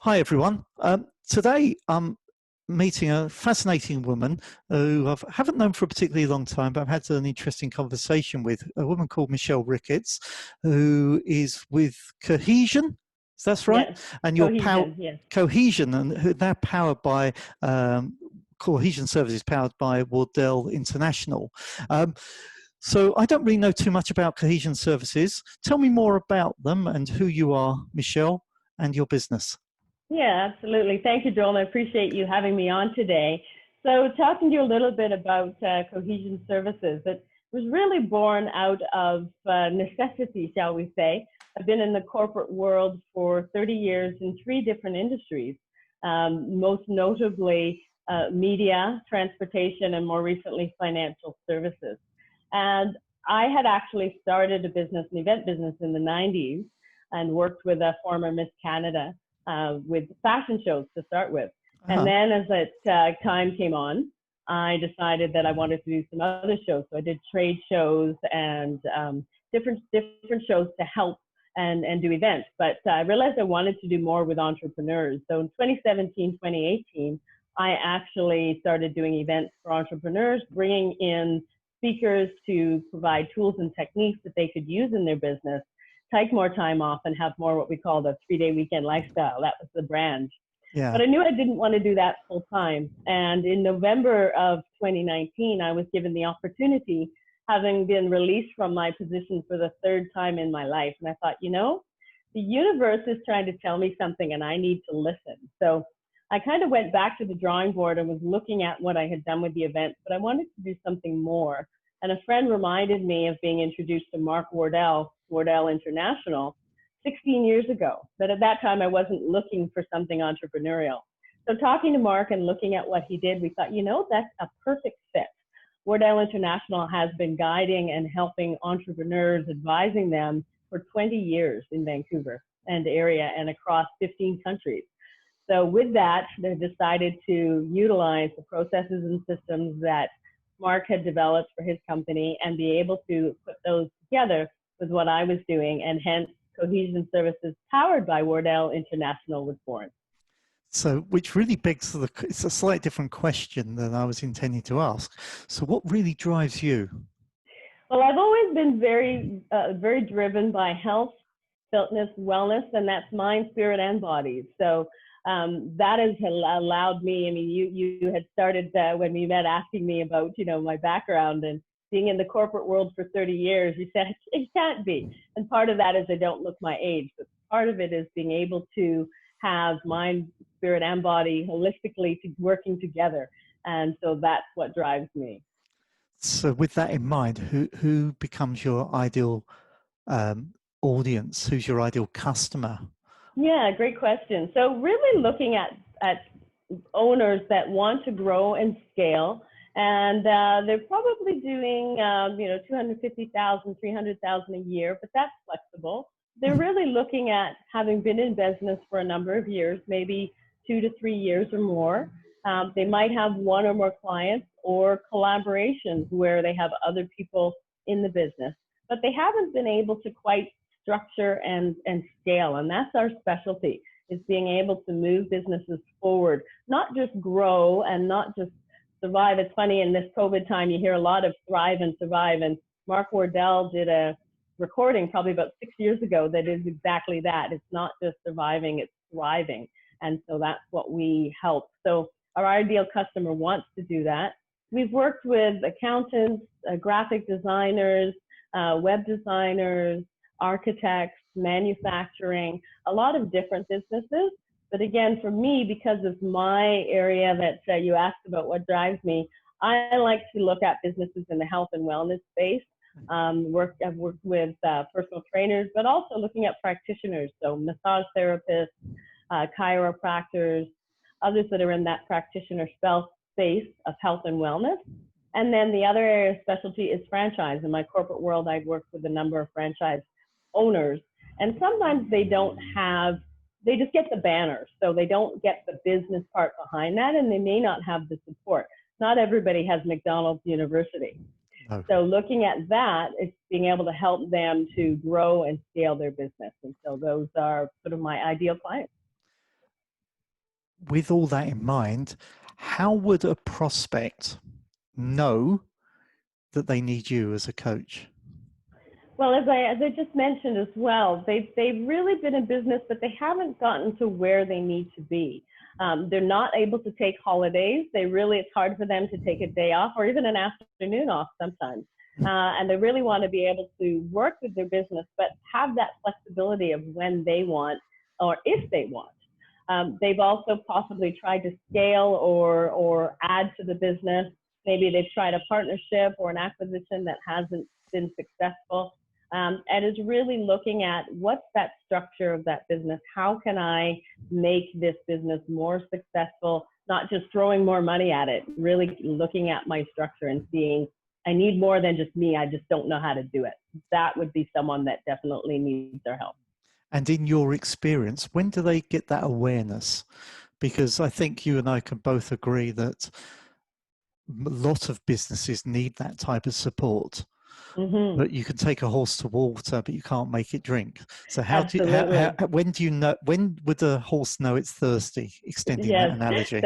Hi, everyone. Today, I'm meeting a fascinating woman who I haven't known for a particularly long time, but I've had an interesting conversation with, a woman called Michelle Ricketts, who is with Cohesion. That's right. Yes, And your cohesion, yes. Cohesion, and they're powered by Cohesion Services, powered by Wardell International. So I don't really know too much about Cohesion Services. Tell me more about them and who you are, Michelle, and your business. Yeah, absolutely. Thank you, Joel. I appreciate you having me on today. So talking to you a little bit about cohesion services, it was really born out of necessity, shall we say. I've been in the corporate world for 30 years in three different industries, most notably media, transportation, and more recently financial services. And I had actually started a business, an event business in the 90s and worked with a former Miss Canada with fashion shows to start with. And Uh-huh. then as time came on, I decided that I wanted to do some other shows. So I did trade shows and different shows to help and do events. But I realized I wanted to do more with entrepreneurs. So in 2017, 2018, I actually started doing events for entrepreneurs, bringing in speakers to provide tools and techniques that they could use in their business, take more time off, and have more what we call the 3-day weekend lifestyle. That was the brand. Yeah. But I knew I didn't want to do that full time. And in November of 2019, I was given the opportunity, having been released from my position for the third time in my life. And I thought, the universe is trying to tell me something and I need to listen. So I kind of went back to the drawing board and was looking at what I had done with the events, but I wanted to do something more. And a friend reminded me of being introduced to Mark Wardell International 16 years ago. But at that time, I wasn't looking for something entrepreneurial. So talking to Mark and looking at what he did, we thought, that's a perfect fit. Wardell International has been guiding and helping entrepreneurs, advising them for 20 years in Vancouver and area and across 15 countries. So with that, they decided to utilize the processes and systems that Mark had developed for his company and be able to put those together with what I was doing, and hence Cohesion Services powered by Wardell International was born. So, which really begs it's a slightly different question than I was intending to ask. So, what really drives you? Well, I've always been very driven by health, fitness, wellness, and that's mind, spirit, and body. So that has allowed me. I mean, you had started when we met asking me about my background and being in the corporate world for 30 years. You said it can't be, and part of that is I don't look my age, but part of it is being able to have mind, spirit, and body holistically working together, and so that's what drives me. So, with that in mind, who becomes your ideal audience? Who's your ideal customer? Yeah, great question. So really looking at owners that want to grow and scale, and they're probably doing 250,000, 300,000 a year, but that's flexible. They're really looking at having been in business for a number of years, maybe 2 to 3 years or more. They might have one or more clients or collaborations where they have other people in the business, but they haven't been able to quite structure and scale. And that's our specialty, is being able to move businesses forward, not just grow and not just survive. It's funny, in this COVID time, you hear a lot of thrive and survive. And Mark Wardell did a recording probably about 6 years ago that is exactly that. It's not just surviving, it's thriving. And so that's what we help. So our ideal customer wants to do that. We've worked with accountants, graphic designers, web designers, architects, manufacturing, a lot of different businesses. But again, for me, because of my area that you asked about what drives me, I like to look at businesses in the health and wellness space. I've worked with personal trainers, but also looking at practitioners, so massage therapists, chiropractors, others that are in that practitioner space of health and wellness. And then the other area of specialty is franchise. In my corporate world, I've worked with a number of franchise owners, and sometimes they just get the banner, so they don't get the business part behind that, and they may not have the support. Not everybody has McDonald's University. No. So looking at that, it's being able to help them to grow and scale their business. And so those are sort of my ideal clients. with all that in mind, how would a prospect know that they need you as a coach? Well, as I just mentioned as well, they've really been in business, but they haven't gotten to where they need to be. They're not able to take holidays. It's hard for them to take a day off or even an afternoon off sometimes. And they really want to be able to work with their business, but have that flexibility of when they want or if they want. They've also possibly tried to scale or add to the business. Maybe they've tried a partnership or an acquisition that hasn't been successful. And is really looking at what's that structure of that business? How can I make this business more successful? Not just throwing more money at it, really looking at my structure and seeing I need more than just me. I just don't know how to do it. That would be someone that definitely needs our help. And in your experience, when do they get that awareness? Because I think you and I can both agree that a lot of businesses need that type of support. Mm-hmm. But you can take a horse to water, but you can't make it drink. So Absolutely. when do you know, when would the horse know it's thirsty, extending that Yes, analogy?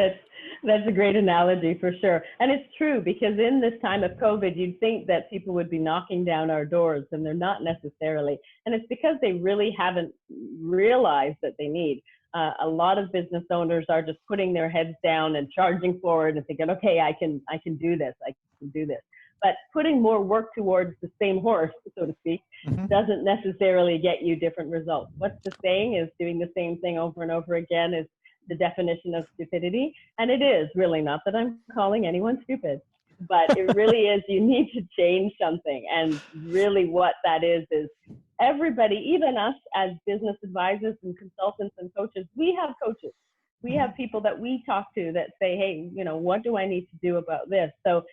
that's a great analogy for sure. And it's true because in this time of COVID, you'd think that people would be knocking down our doors and they're not necessarily. And it's because they really haven't realized that they need. A lot of business owners are just putting their heads down and charging forward and thinking, okay, I can do this. I can do this. But putting more work towards the same horse, so to speak, Mm-hmm. doesn't necessarily get you different results. What's the saying is doing the same thing over and over again is the definition of stupidity. And it is really, not that I'm calling anyone stupid, but it really is, you need to change something. And really what that is everybody, even us as business advisors and consultants and coaches, we have coaches. We have people that we talk to that say, hey, what do I need to do about this? So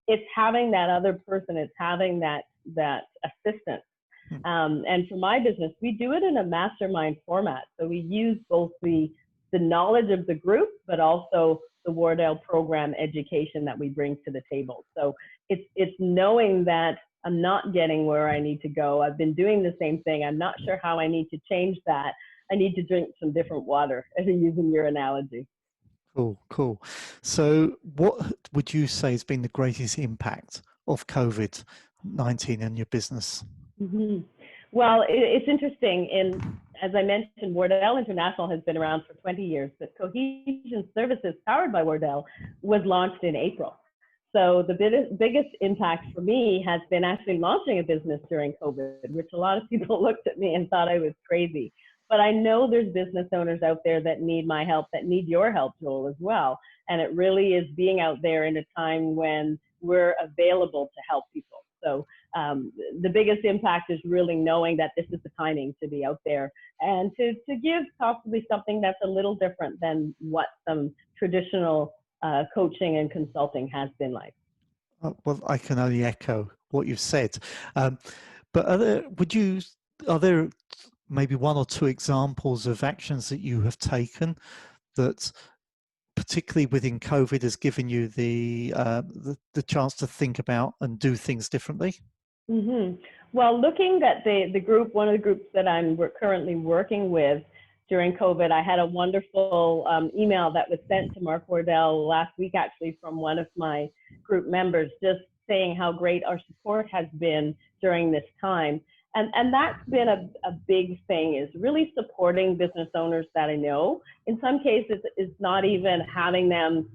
it's having that other person, it's having that assistant. And for my business, we do it in a mastermind format. So we use both the knowledge of the group, but also the Wardell program education that we bring to the table. So it's knowing that I'm not getting where I need to go. I've been doing the same thing. I'm not sure how I need to change that. I need to drink some different water, using your analogy. Cool. So what would you say has been the greatest impact of COVID-19 in your business? Mm-hmm. Well, it's interesting. As I mentioned, Wardell International has been around for 20 years, but Cohesion Services, powered by Wardell, was launched in April. So the biggest impact for me has been actually launching a business during COVID, which a lot of people looked at me and thought I was crazy. But I know there's business owners out there that need my help, that need your help, Joel, as well. And it really is being out there in a time when we're available to help people. So the biggest impact is really knowing that this is the timing to be out there and to give possibly something that's a little different than what some traditional coaching and consulting has been like. Well, I can only echo what you've said. But are there maybe one or two examples of actions that you have taken that, particularly within COVID, has given you the chance to think about and do things differently? Mm-hmm. Well, looking at the group, one of the groups that I'm currently working with during COVID, I had a wonderful email that was sent to Mark Wardell last week, actually, from one of my group members, just saying how great our support has been during this time. And that's been a big thing, is really supporting business owners that I know. In some cases, it's not even having them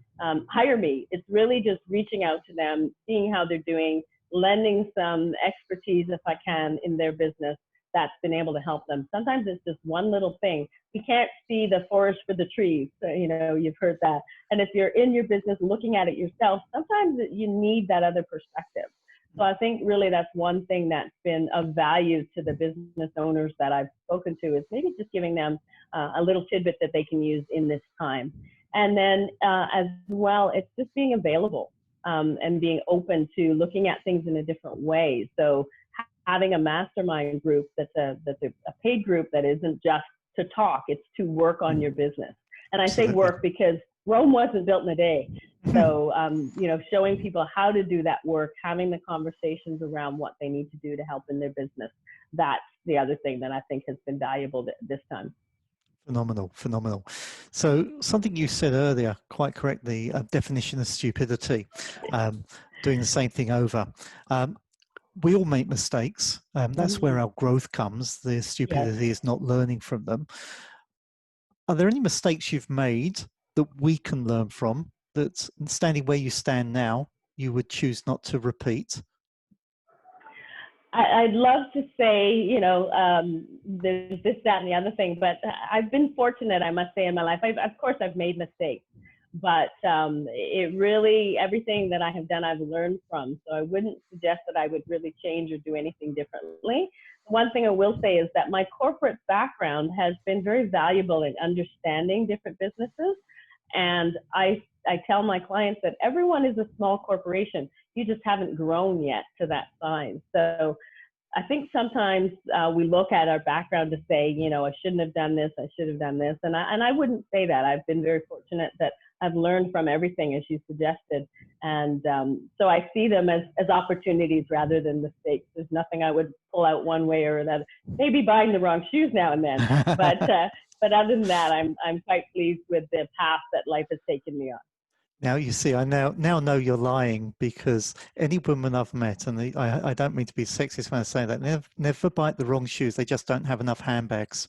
hire me. It's really just reaching out to them, seeing how they're doing, lending some expertise if I can in their business that's been able to help them. Sometimes it's just one little thing. We can't see the forest for the trees. So, you've heard that. And if you're in your business looking at it yourself, sometimes you need that other perspective. So I think really that's one thing that's been of value to the business owners that I've spoken to, is maybe just giving them a little tidbit that they can use in this time. And then as well, it's just being available and being open to looking at things in a different way. So having a mastermind group that's a paid group that isn't just to talk, it's to work on your business. And I say work because Rome wasn't built in a day. So, showing people how to do that work, having the conversations around what they need to do to help in their business. That's the other thing that I think has been valuable this time. Phenomenal, phenomenal. So something you said earlier, quite correctly, definition of stupidity, um, doing the same thing over. Um, we all make mistakes. That's where Mhm. our growth comes. The Yes. stupidity is not learning from them. Are there any mistakes you've made that we can learn from, that standing where you stand now, you would choose not to repeat? I'd love to say, there's this, that, and the other thing, but I've been fortunate, I must say, in my life. Of course, I've made mistakes, but it really, everything that I have done, I've learned from. So I wouldn't suggest that I would really change or do anything differently. One thing I will say is that my corporate background has been very valuable in understanding different businesses. And I tell my clients that everyone is a small corporation. You just haven't grown yet to that size. So I think sometimes we look at our background to say, I shouldn't have done this, I should have done this. And I wouldn't say that. I've been very fortunate that I've learned from everything, as you suggested. And so I see them as opportunities rather than mistakes. There's nothing I would pull out one way or another. Maybe buying the wrong shoes now and then. But other than that, I'm quite pleased with the path that life has taken me on. Now you see, I now know you're lying, because any woman I've met, and I don't mean to be sexist when I say that, never bite the wrong shoes. They just don't have enough handbags.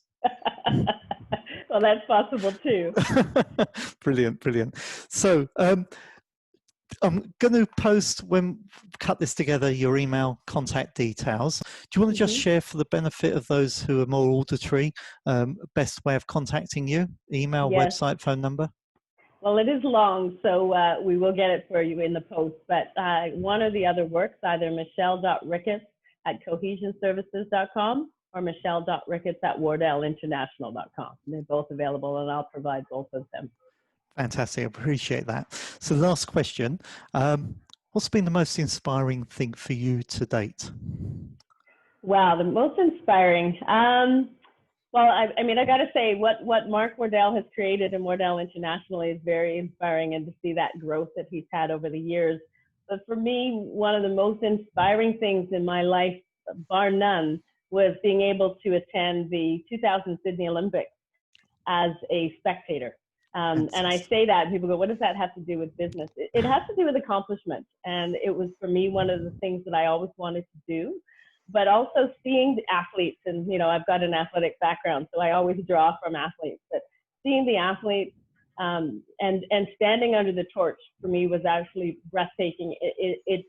Well, that's possible too. Brilliant, brilliant. So I'm going to post, when cut this together, your email contact details. Do you want to just share, for the benefit of those who are more auditory, best way of contacting you? Email, Yes. website, phone number? Well, it is long, so we will get it for you in the post. But one or the other works, either michelle.ricketts@cohesionservices.com or michelle.ricketts@wardellinternational.com. They're both available, and I'll provide both of them. Fantastic. I appreciate that. So last question. What's been the most inspiring thing for you to date? Wow, the most inspiring. Well, I mean, I got to say, what Mark Wardell has created in Wardell International is very inspiring, and to see that growth that he's had over the years. But for me, one of the most inspiring things in my life, bar none, was being able to attend the 2000 Sydney Olympics as a spectator. And I say that, and people go, what does that have to do with business? It has to do with accomplishment. And it was, for me, one of the things that I always wanted to do. But also seeing the athletes, and I've got an athletic background, so I always draw from athletes. But seeing the athletes and standing under the torch for me was actually breathtaking. It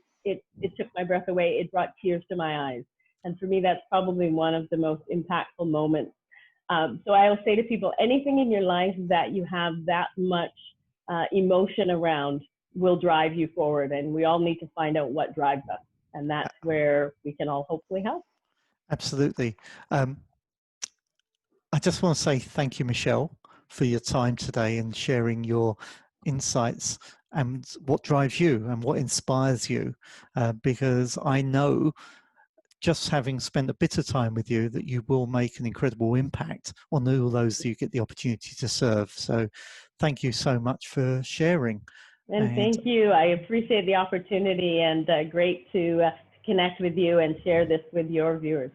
took my breath away. It brought tears to my eyes, and for me, that's probably one of the most impactful moments. So I will say to people, anything in your life that you have that much emotion around will drive you forward, and we all need to find out what drives us. And that's where we can all hopefully help. Absolutely. I just want to say thank you, Michelle, for your time today and sharing your insights and what drives you and what inspires you, because I know, just having spent a bit of time with you, that you will make an incredible impact on all those that you get the opportunity to serve. So thank you so much for sharing. And thank you. I appreciate the opportunity, and great to connect with you and share this with your viewers.